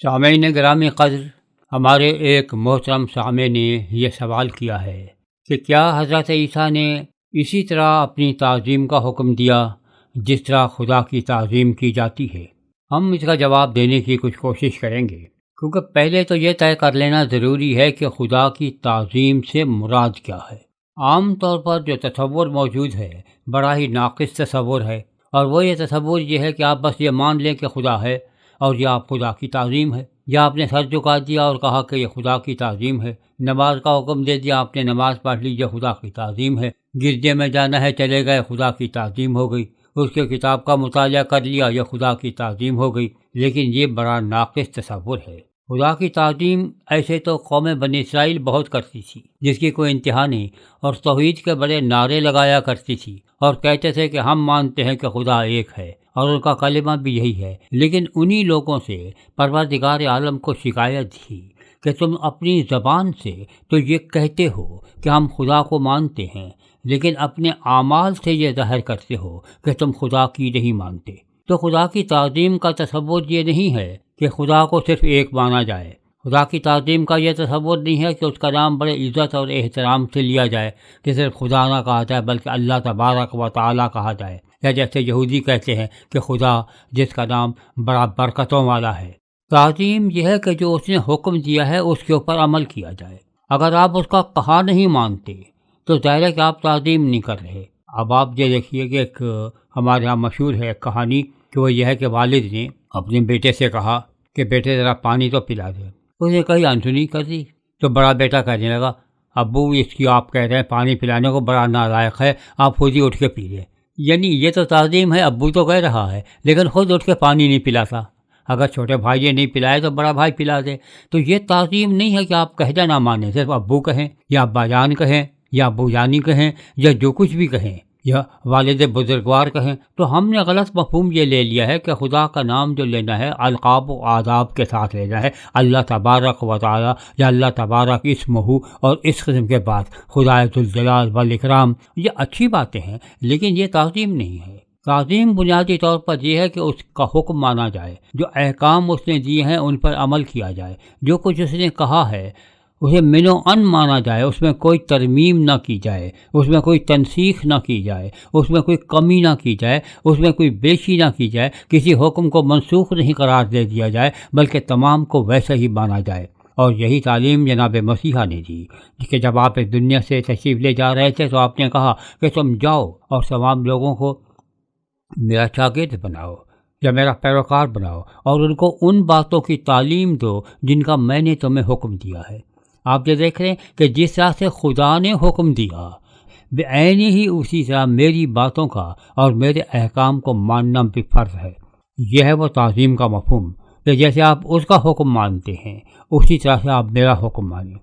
سامعین گرامی قدر، ہمارے ایک محترم سامع نے یہ سوال کیا ہے کہ کیا حضرت عیسیٰ نے اسی طرح اپنی تعظیم کا حکم دیا جس طرح خدا کی تعظیم کی جاتی ہے؟ ہم اس کا جواب دینے کی کچھ کوشش کریں گے، کیونکہ پہلے تو یہ طے کر لینا ضروری ہے کہ خدا کی تعظیم سے مراد کیا ہے۔ عام طور پر جو تصور موجود ہے بڑا ہی ناقص تصور ہے، اور وہ یہ تصور یہ ہے کہ آپ بس یہ مان لیں کہ خدا ہے اور یہ آپ خدا کی تعظیم ہے، یا آپ نے سر جھکا دیا اور کہا کہ یہ خدا کی تعظیم ہے، نماز کا حکم دے دیا، آپ نے نماز پڑھ لی، یہ خدا کی تعظیم ہے، گرجے میں جانا ہے چلے گئے، خدا کی تعظیم ہو گئی، اس کے کتاب کا مطالعہ کر لیا، یہ خدا کی تعظیم ہو گئی۔ لیکن یہ بڑا ناقص تصور ہے۔ خدا کی تعظیم ایسے تو قوم بنی اسرائیل بہت کرتی تھی، جس کی کوئی انتہا نہیں، اور توحید کے بڑے نعرے لگایا کرتی تھی اور کہتے تھے کہ ہم مانتے ہیں کہ خدا ایک ہے، اور ان کا کلمہ بھی یہی ہے۔ لیکن انہی لوگوں سے پروردگار عالم کو شکایت تھی کہ تم اپنی زبان سے تو یہ کہتے ہو کہ ہم خدا کو مانتے ہیں، لیکن اپنے اعمال سے یہ ظاہر کرتے ہو کہ تم خدا کی نہیں مانتے۔ تو خدا کی تعظیم کا تصور یہ نہیں ہے کہ خدا کو صرف ایک مانا جائے۔ خدا کی تعظیم کا یہ تصور نہیں ہے کہ اس کا نام بڑے عزت اور احترام سے لیا جائے، کہ صرف خدا نہ کہا جائے بلکہ اللہ تبارک و تعالیٰ کہا جائے، یا جیسے یہودی کہتے ہیں کہ خدا جس کا نام بڑا برکتوں والا ہے۔ تعظیم یہ ہے کہ جو اس نے حکم دیا ہے اس کے اوپر عمل کیا جائے۔ اگر آپ اس کا کہا نہیں مانتے تو ظاہر ہے کہ آپ تعظیم نہیں کر رہے۔ اب آپ یہ دیکھیے کہ ایک ہمارے یہاں مشہور ہے ایک کہانی، کہ وہ یہ ہے کہ والد نے اپنے بیٹے سے کہا کہ بیٹے ذرا پانی تو پلا دے۔ اس نے کہیں انسنی کر دی، تو بڑا بیٹا کہنے لگا ابو اس کی آپ کہہ رہے ہیں پانی پلانے کو، بڑا نالائق ہے، آپ خود ہی اٹھ کے پی لیں۔ یعنی یہ تو تعظیم ہے، ابو تو کہہ رہا ہے لیکن خود اٹھ کے پانی نہیں پلاتا۔ اگر چھوٹے بھائی یہ نہیں پلائے تو بڑا بھائی پلا دے۔ تو یہ تعظیم نہیں ہے کہ آپ کہنا نہ مانیں، صرف ابو کہیں یا ابا جان کہیں یا ابو جانی کہیں یا جو کچھ بھی کہیں یا والد بزرگوار کہیں۔ تو ہم نے غلط مفہوم یہ لے لیا ہے کہ خدا کا نام جو لینا ہے القاب و آداب کے ساتھ لینا ہے، اللہ تبارک و تعالی یا اللہ تبارک اسمہ، اور اس قسم کے بات خدا ذوالجلال والاکرام، یہ اچھی باتیں ہیں لیکن یہ تعظیم نہیں ہے۔ تعظیم بنیادی طور پر یہ ہے کہ اس کا حکم مانا جائے، جو احکام اس نے دیے ہیں ان پر عمل کیا جائے، جو کچھ اس نے کہا ہے اسے من و ان مانا جائے، اس میں کوئی ترمیم نہ کی جائے، اس میں کوئی تنسیخ نہ کی جائے، اس میں کوئی کمی نہ کی جائے، اس میں کوئی بیشی نہ کی جائے، کسی حکم کو منسوخ نہیں قرار دے دیا جائے بلکہ تمام کو ویسے ہی مانا جائے۔ اور یہی تعلیم جناب مسیحا نے دی کہ جب آپ اس دنیا سے تشریف لے جا رہے تھے تو آپ نے کہا کہ تم جاؤ اور تمام لوگوں کو میرا شاگرد بناؤ یا میرا پیروکار بناؤ، اور ان کو ان باتوں کی تعلیم دو جن کا میں نے تمہیں حکم دیا ہے۔ آپ یہ دیکھ رہے ہیں کہ جس طرح سے خدا نے حکم دیا بعین ہی اسی طرح میری باتوں کا اور میرے احکام کو ماننا بھی فرض ہے۔ یہ ہے وہ تعظیم کا مفہوم، کہ جیسے آپ اس کا حکم مانتے ہیں اسی طرح سے آپ میرا حکم مانیں۔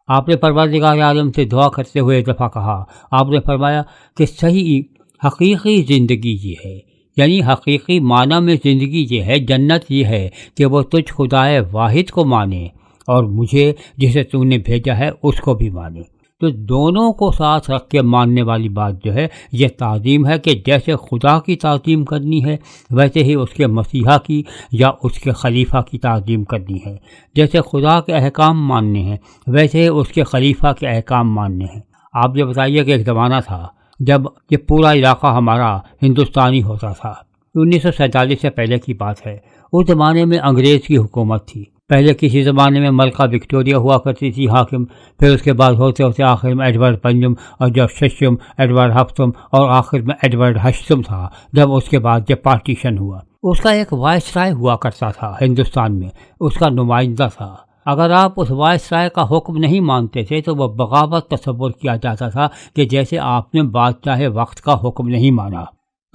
آپ نے پروردگار عالم سے دعا کرتے ہوئے ایک دفعہ کہا، آپ نے فرمایا کہ صحیح حقیقی زندگی یہ ہے، یعنی حقیقی معنی میں زندگی یہ ہے، جنت یہ ہے کہ وہ تجھ خدائے واحد کو مانے اور مجھے جسے تو نے بھیجا ہے اس کو بھی مانے۔ تو دونوں کو ساتھ رکھ کے ماننے والی بات جو ہے یہ تعظیم ہے، کہ جیسے خدا کی تعظیم کرنی ہے ویسے ہی اس کے مسیحا کی یا اس کے خلیفہ کی تعظیم کرنی ہے، جیسے خدا کے احکام ماننے ہیں ویسے ہی اس کے خلیفہ کے احکام ماننے ہیں۔ آپ یہ بتائیے کہ ایک زمانہ تھا جب یہ پورا علاقہ ہمارا ہندوستانی ہوتا تھا، 1947 سے پہلے کی بات ہے۔ اس زمانے میں انگریز کی حکومت تھی۔ پہلے کسی زمانے میں ملکہ وکٹوریہ ہوا کرتی تھی حاکم، پھر اس کے بعد ہوتے ہوتے آخر میں ایڈورڈ پنجم، اور جب ششم ایڈورڈ ہفتم، اور آخر میں ایڈورڈ ہشتم تھا، جب اس کے بعد جب پارٹیشن ہوا۔ اس کا ایک وائس رائے ہوا کرتا تھا ہندوستان میں، اس کا نمائندہ تھا۔ اگر آپ اس وائس رائے کا حکم نہیں مانتے تھے تو وہ بغاوت تصور کیا جاتا تھا کہ جیسے آپ نے بادشاہ وقت کا حکم نہیں مانا۔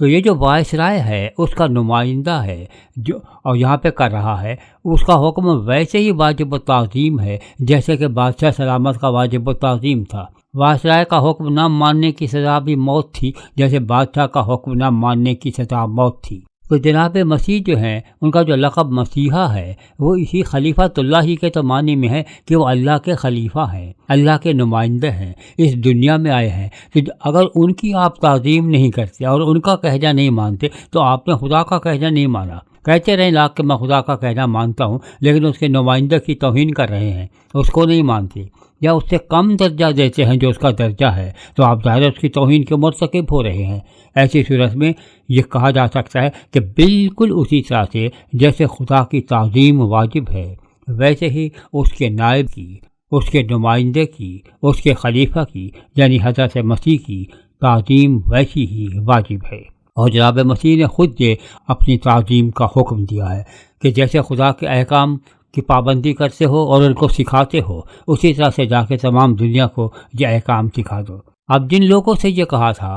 تو یہ جو وائس رائے ہے اس کا نمائندہ ہے جو اور یہاں پہ کر رہا ہے، اس کا حکم ویسے ہی واجب التعظیم ہے جیسے کہ بادشاہ سلامت کا واجب التعظیم تھا۔ وائس رائے کا حکم نہ ماننے کی سزا بھی موت تھی، جیسے بادشاہ کا حکم نہ ماننے کی سزا موت تھی۔ تو جناب مسیح جو ہیں ان کا جو لقب مسیحا ہے وہ اسی خلیفۃ اللہ ہی کے تو معنی میں ہے کہ وہ اللہ کے خلیفہ ہیں، اللہ کے نمائندے ہیں، اس دنیا میں آئے ہیں۔ تو اگر ان کی آپ تعظیم نہیں کرتے اور ان کا کہنا نہیں مانتے تو آپ نے خدا کا کہنا نہیں مانا۔ کہتے رہیں لاکھ کہ میں خدا کا کہنا مانتا ہوں، لیکن اس کے نمائندے کی توہین کر رہے ہیں، اس کو نہیں مانتے یا اس سے کم درجہ دیتے ہیں جو اس کا درجہ ہے، تو آپ ظاہر اس کی توہین کے مرتکب ہو رہے ہیں۔ ایسی صورت میں یہ کہا جا سکتا ہے کہ بالکل اسی طرح سے جیسے خدا کی تعظیم واجب ہے، ویسے ہی اس کے نائب کی، اس کے نمائندے کی، اس کے خلیفہ کی یعنی حضرت مسیح کی تعظیم ویسی ہی واجب ہے۔ اور جناب مسیح نے خود یہ اپنی تعظیم کا حکم دیا ہے کہ جیسے خدا کے احکام کی پابندی کرتے ہو اور ان کو سکھاتے ہو، اسی طرح سے جا کے تمام دنیا کو یہ احکام سکھا دو۔ اب جن لوگوں سے یہ کہا تھا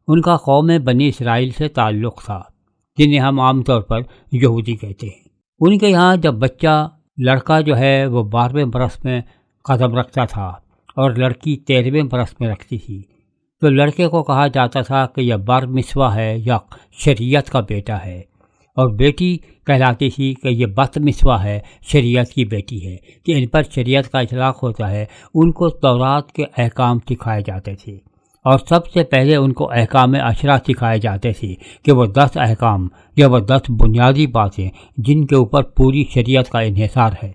ان کا قوم بنی اسرائیل سے تعلق تھا، جنہیں ہم عام طور پر یہودی کہتے ہیں۔ ان کے یہاں جب بچہ لڑکا جو ہے وہ 12ویں برس میں قدم رکھتا تھا اور لڑکی 13ویں برس میں رکھتی تھی، تو لڑکے کو کہا جاتا تھا کہ یہ بر مسوا ہے یا شریعت کا بیٹا ہے، اور بیٹی کہلاتی تھی کہ یہ بت مسوا ہے، شریعت کی بیٹی ہے، کہ ان پر شریعت کا اطلاق ہوتا ہے۔ ان کو تورات کے احکام سکھائے جاتے تھے، اور سب سے پہلے ان کو احکام عشرہ سکھائے جاتے تھے کہ وہ 10 احکام یا وہ 10 بنیادی باتیں جن کے اوپر پوری شریعت کا انحصار ہے۔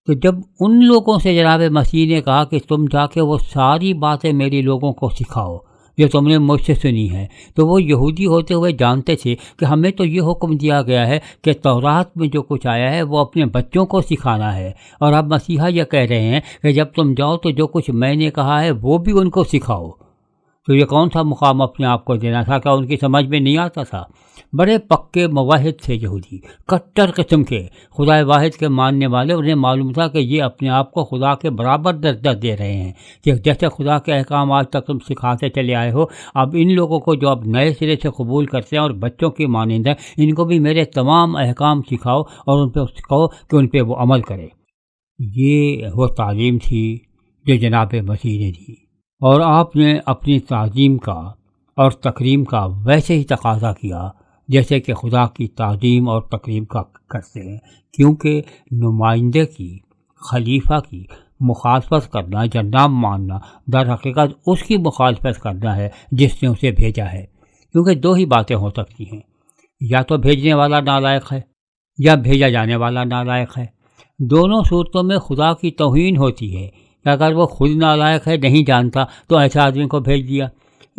تو جب ان لوگوں سے جناب مسیح نے کہا کہ تم جا کے وہ ساری باتیں میری لوگوں کو سکھاؤ جو تم نے مجھ سے سنی ہے، تو وہ یہودی ہوتے ہوئے جانتے تھے کہ ہمیں تو یہ حکم دیا گیا ہے کہ تورات میں جو کچھ آیا ہے وہ اپنے بچوں کو سکھانا ہے، اور اب مسیحا یہ کہہ رہے ہیں کہ جب تم جاؤ تو جو کچھ میں نے کہا ہے وہ بھی ان کو سکھاؤ۔ تو یہ کون سا مقام اپنے آپ کو دینا تھا؟ کیا ان کی سمجھ میں نہیں آتا تھا؟ بڑے پکے موحد تھے یہودی، کٹر قسم کے خدا واحد کے ماننے والے۔ انہیں معلوم تھا کہ یہ اپنے آپ کو خدا کے برابر درجہ دے رہے ہیں، کہ جیسے خدا کے احکام آج تک تم سکھاتے چلے آئے ہو، اب ان لوگوں کو جو اب نئے سرے سے قبول کرتے ہیں اور بچوں کی مانند ہیں، ان کو بھی میرے تمام احکام سکھاؤ اور ان پہ کہو کہ ان پہ وہ عمل کرے۔ یہ وہ تعلیم تھی جو جناب مسیح نے دی، اور آپ نے اپنی تعظیم کا اور تکریم کا ویسے ہی تقاضا کیا جیسے کہ خدا کی تعظیم اور تکریم کا کرتے ہیں، کیونکہ نمائندے کی، خلیفہ کی مخالفت کرنا یا نہ ماننا در حقیقت اس کی مخالفت کرنا ہے جس نے اسے بھیجا ہے۔ کیونکہ 2 ہی باتیں ہو سکتی ہیں، یا تو بھیجنے والا نالائق ہے یا بھیجا جانے والا نالائق ہے۔ دونوں صورتوں میں خدا کی توہین ہوتی ہے کہ اگر وہ خود نالائق ہے، نہیں جانتا، تو ایسے آدمی کو بھیج دیا،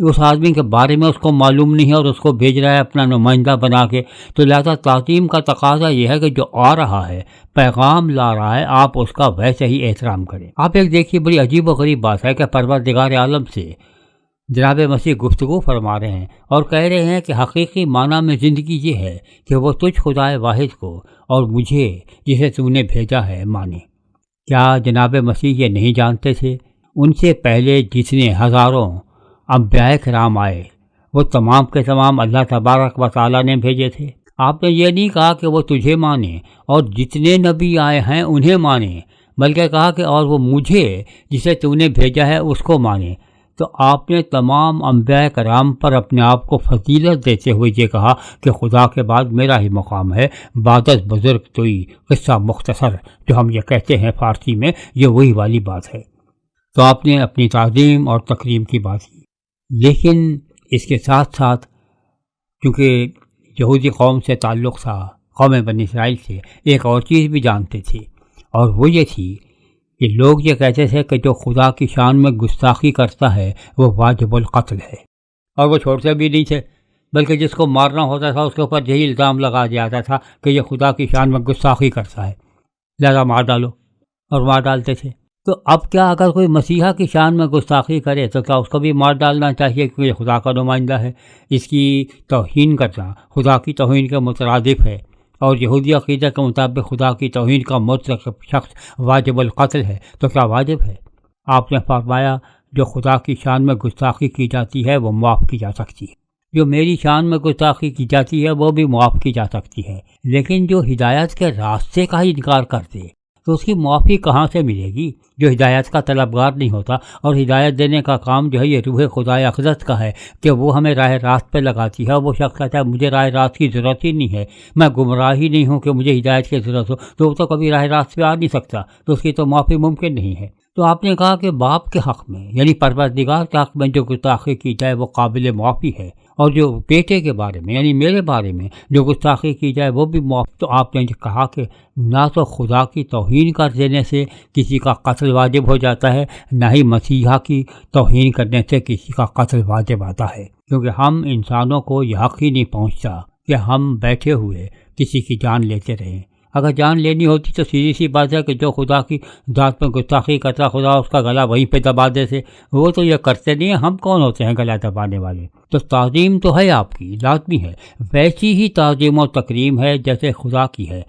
اس آدمی کے بارے میں اس کو معلوم نہیں ہے اور اس کو بھیج رہا ہے اپنا نمائندہ بنا کے۔ تو لہذا تعظیم کا تقاضا یہ ہے کہ جو آ رہا ہے، پیغام لا رہا ہے، آپ اس کا ویسے ہی احترام کریں۔ آپ ایک دیکھیے، بڑی عجیب و غریب بات ہے کہ پروردگار عالم سے جناب مسیح گفتگو فرما رہے ہیں اور کہہ رہے ہیں کہ حقیقی معنی میں زندگی یہ ہے کہ وہ تجھ خدائے واحد کو اور مجھے جسے تو نے بھیجا ہے مانے۔ کیا جناب مسیح یہ نہیں جانتے تھے؟ ان سے پہلے جتنے ہزاروں انبیاء کرام آئے، وہ تمام کے تمام اللہ تبارک و تعالیٰ نے بھیجے تھے۔ آپ نے یہ نہیں کہا کہ وہ تجھے مانے اور جتنے نبی آئے ہیں انہیں مانے، بلکہ کہا کہ اور وہ مجھے جسے تو نے بھیجا ہے اس کو مانے۔ تو آپ نے تمام انبیاء کرام پر اپنے آپ کو فضیلت دیتے ہوئے یہ کہا کہ خدا کے بعد میرا ہی مقام ہے، بعدت بزرگ توئی، قصہ مختصر جو ہم یہ کہتے ہیں فارسی میں، یہ وہی والی بات ہے۔ تو آپ نے اپنی تعظیم اور تکریم کی بات کی، لیکن اس کے ساتھ ساتھ کیونکہ یہودی قوم سے تعلق تھا، قوم بنی اسرائیل سے، ایک اور چیز بھی جانتے تھے، اور وہ یہ تھی کہ لوگ یہ کہتے تھے کہ جو خدا کی شان میں گستاخی کرتا ہے وہ واجب القتل ہے، اور وہ چھوڑتے بھی نہیں تھے، بلکہ جس کو مارنا ہوتا تھا اس کے اوپر یہی الزام لگا دیا جاتا تھا کہ یہ خدا کی شان میں گستاخی کرتا ہے، لہذا مار ڈالو، اور مار ڈالتے تھے۔ تو اب کیا اگر کوئی مسیحا کی شان میں گستاخی کرے تو کیا اس کو بھی مار ڈالنا چاہیے کیونکہ یہ خدا کا نمائندہ ہے؟ اس کی توہین کرنا خدا کی توہین کے مترادف ہے، اور یہودی عقیدہ کے مطابق خدا کی توہین کا مرتکب شخص واجب القتل ہے۔ تو کیا واجب ہے؟ آپ نے فرمایا جو خدا کی شان میں گستاخی کی جاتی ہے وہ معاف کی جا سکتی ہے، جو میری شان میں گستاخی کی جاتی ہے وہ بھی معاف کی جا سکتی ہے، لیکن جو ہدایت کے راستے کا ہی انکار کرتے تو اس کی معافی کہاں سے ملے گی؟ جو ہدایت کا طلبگار نہیں ہوتا، اور ہدایت دینے کا کام جو ہے یہ روح خدائے اقدس کا ہے کہ وہ ہمیں راہ راست پہ لگاتی ہے۔ وہ شخص کہتا ہے مجھے راہ راست کی ضرورت ہی نہیں ہے، میں گمراہ ہی نہیں ہوں کہ مجھے ہدایت کی ضرورت ہو، تو وہ تو کبھی راہ راست پہ آ نہیں سکتا، تو اس کی تو معافی ممکن نہیں ہے۔ تو آپ نے کہا کہ باپ کے حق میں یعنی پروردگار کے حق میں جو گستاخی کی جائے وہ قابل معافی ہے، اور جو بیٹے کے بارے میں یعنی میرے بارے میں جو گستاخی کی جائے وہ بھی معافی۔ تو آپ نے کہا کہ نہ تو خدا کی توہین کر دینے سے کسی کا قتل واجب ہو جاتا ہے، نہ ہی مسیحا کی توہین کرنے سے کسی کا قتل واجب آتا ہے، کیونکہ ہم انسانوں کو یہ حق ہی نہیں پہنچتا کہ ہم بیٹھے ہوئے کسی کی جان لیتے رہیں۔ اگر جان لینی ہوتی تو سیدھی سی بات ہے کہ جو خدا کی ذات میں گستاخی کرتا خدا اس کا گلا وہیں پہ دبا دیتے، وہ تو یہ کرتے نہیں ہیں، ہم کون ہوتے ہیں گلا دبانے والے؟ تو تعظیم تو ہے آپ کی، لازمی ہے، ویسی ہی تعظیم و تکریم ہے جیسے خدا کی ہے،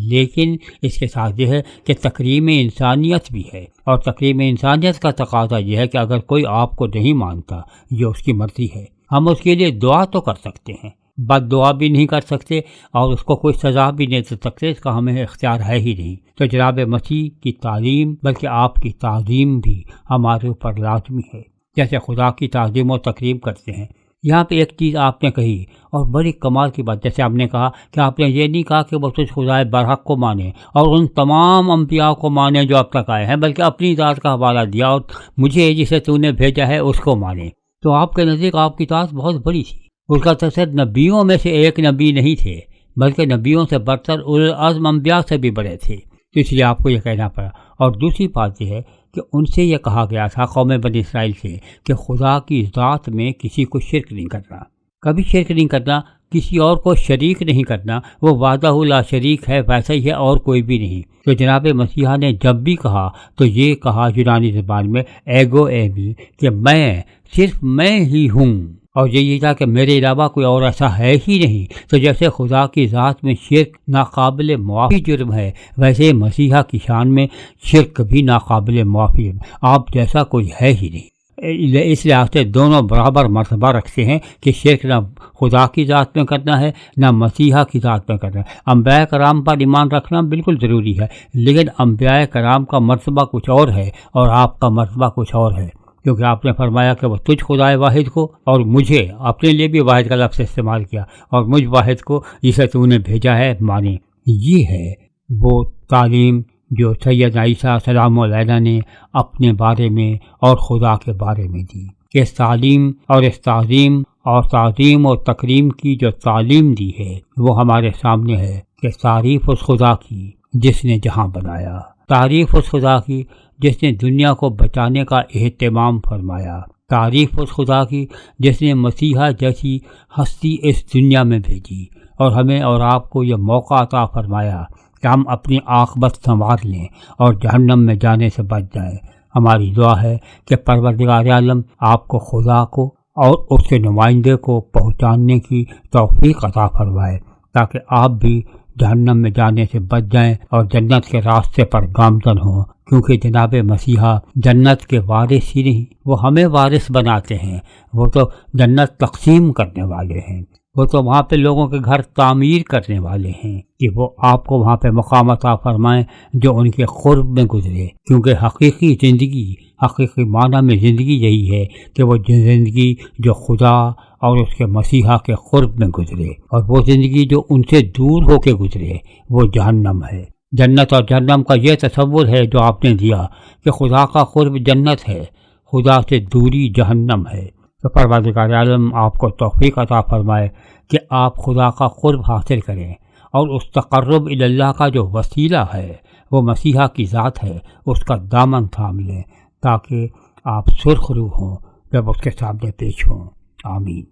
لیکن اس کے ساتھ یہ ہے کہ تکریم انسانیت بھی ہے، اور تکریم انسانیت کا تقاضا یہ ہے کہ اگر کوئی آپ کو نہیں مانتا یہ اس کی مرضی ہے، ہم اس کے لیے دعا تو کر سکتے ہیں، بد دعا بھی نہیں کر سکتے اور اس کو کوئی سزا بھی نہیں دے سکتے، اس کا ہمیں اختیار ہے ہی نہیں۔ تو جناب مسیح کی تعلیم بلکہ آپ کی تعظیم بھی ہمارے اوپر لازمی ہے، جیسے خدا کی تعظیم و تکریم کرتے ہیں۔ یہاں پہ ایک چیز آپ نے کہی اور بڑی کمال کی بات، جیسے آپ نے کہا کہ آپ نے یہ نہیں کہا کہ وہ تجھ خدائے برحق کو مانے اور ان تمام انبیاء کو مانے جو اب تک آئے ہیں، بلکہ اپنی ذات کا حوالہ دیا اور مجھے جسے تو نے بھیجا ہے اس کو مانے۔ تو آپ کے نزدیک آپ کی ذات بہت بڑی تھی، اس کا تصور نبیوں میں سے ایک نبی نہیں تھے بلکہ نبیوں سے برتر اولوالعزم انبیاء سے بھی بڑے تھے، تو اس لیے آپ کو یہ کہنا پڑا۔ اور دوسری بات یہ ہے کہ ان سے یہ کہا گیا تھا قوم بنی اسرائیل سے کہ خدا کی ذات میں کسی کو شرک نہیں کرنا، کبھی شرک نہیں کرنا، کسی اور کو شریک نہیں کرنا، وہ وحدہ لا شریک ہے، ویسا ہی ہے اور کوئی بھی نہیں۔ تو جناب مسیحا نے جب بھی کہا تو یہ کہا یونانی زبان میں ایگو ایمی، کہ میں صرف میں ہی ہوں، اور یہی تھا کہ میرے علاوہ کوئی اور ایسا ہے ہی نہیں۔ تو جیسے خدا کی ذات میں شرک ناقابل معافی جرم ہے، ویسے مسیحا کی شان میں شرک بھی ناقابل معافی ہے، آپ جیسا کوئی ہے ہی نہیں۔ اس لحاظ سے دونوں برابر مرتبہ رکھتے ہیں کہ شرک نہ خدا کی ذات میں کرنا ہے نہ مسیحا کی ذات میں کرنا ہے۔ انبیاء کرام پر ایمان رکھنا بالکل ضروری ہے، لیکن انبیاء کرام کا مرتبہ کچھ اور ہے اور آپ کا مرتبہ کچھ اور ہے، کیونکہ آپ نے فرمایا کہ وہ تجھ خدائے واحد کو، اور مجھے اپنے لیے بھی واحد کا لفظ استعمال کیا، اور مجھ واحد کو جسے تو نے بھیجا ہے مانے۔ یہ ہے وہ تعلیم جو سید عیسیٰ سلام علیہ نے اپنے بارے میں اور خدا کے بارے میں دی، کہ تعلیم اور اس تعظیم اور تعظیم اور تکریم کی جو تعلیم دی ہے وہ ہمارے سامنے ہے، کہ تعریف اس خدا کی جس نے جہاں بنایا، تعریف اس خدا کی جس نے دنیا کو بچانے کا اہتمام فرمایا، تعریف اس خدا کی جس نے مسیحا جیسی ہستی اس دنیا میں بھیجی اور ہمیں اور آپ کو یہ موقع عطا فرمایا کہ ہم اپنی عاقبت سنوار لیں اور جہنم میں جانے سے بچ جائیں۔ ہماری دعا ہے کہ پروردگار عالم آپ کو خدا کو اور اس کے نمائندے کو پہچاننے کی توفیق عطا فرمائے، تاکہ آپ بھی جہنم میں جانے سے بچ جائیں اور جنت کے راستے پر گامزن ہوں، کیونکہ جناب مسیحا جنت کے وارث ہی نہیں، وہ ہمیں وارث بناتے ہیں، وہ تو جنت تقسیم کرنے والے ہیں، وہ تو وہاں پہ لوگوں کے گھر تعمیر کرنے والے ہیں کہ وہ آپ کو وہاں پہ مقام عطا فرمائیں جو ان کے قرب میں گزرے، کیونکہ حقیقی زندگی، حقیقی معنی میں زندگی یہی ہے کہ وہ زندگی جو خدا اور اس کے مسیحا کے قرب میں گزرے، اور وہ زندگی جو ان سے دور ہو کے گزرے وہ جہنم ہے۔ جنت اور جہنم کا یہ تصور ہے جو آپ نے دیا کہ خدا کا قرب جنت ہے، خدا سے دوری جہنم ہے۔ تو پروردگار عالم آپ کو توفیق عطا فرمائے کہ آپ خدا کا قرب حاصل کریں، اور اس تقرب الی اللہ کا جو وسیلہ ہے وہ مسیحا کی ذات ہے، اس کا دامن تھام لیں، تاکہ آپ سرخ روح ہوں جب اس کے سامنے پیش ہوں۔ آمین۔